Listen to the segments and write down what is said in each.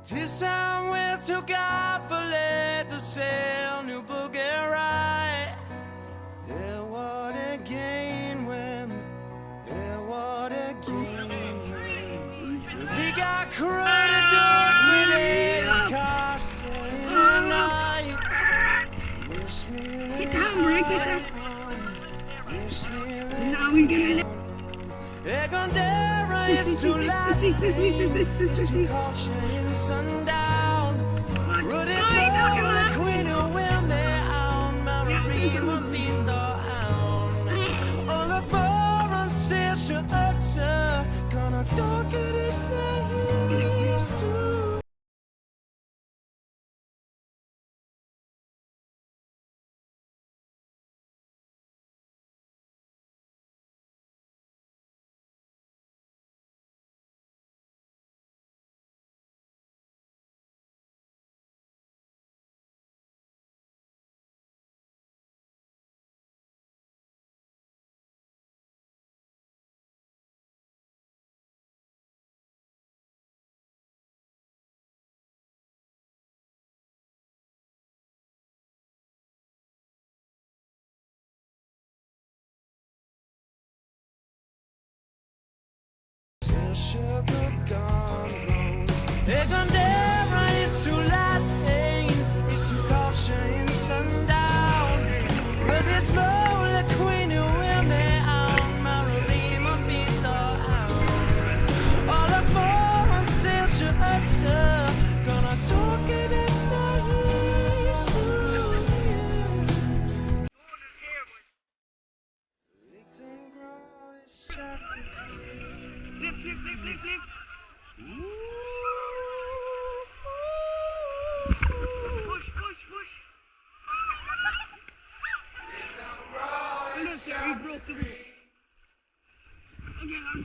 This time we'll took off a lead to sail New Boogie right. Yeah, what a game when, yeah, what a game when we got crowded dark with a car in the night. Listening Egondera is too light, it's too culture in sundown. Rud is more the queen who will me on Marima Peter Hound. Oh, look more on Sisha Utsa, gonna talk it is nice too. Sugar gone wrong. Egondera is too light, it's too culture in sundown. But this more the queen who will me on Marima Peter Hound. All the more on Sisha Utsa, gonna talk it is nice too. Push, push, push. Look there, he broke the wheel. Again,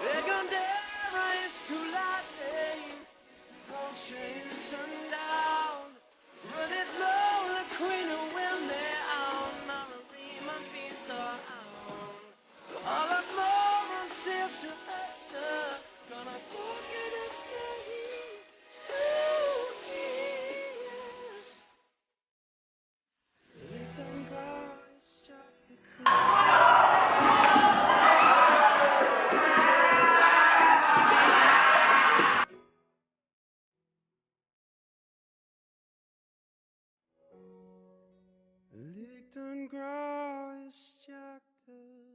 Egondera is too light, it's too culture in sundown. But it's more the queen who will me on Marima Peter Hound. All the more on Sisha Utsa, gonna talk it is nice. Little boys drop the Licht und grau ist Jagd.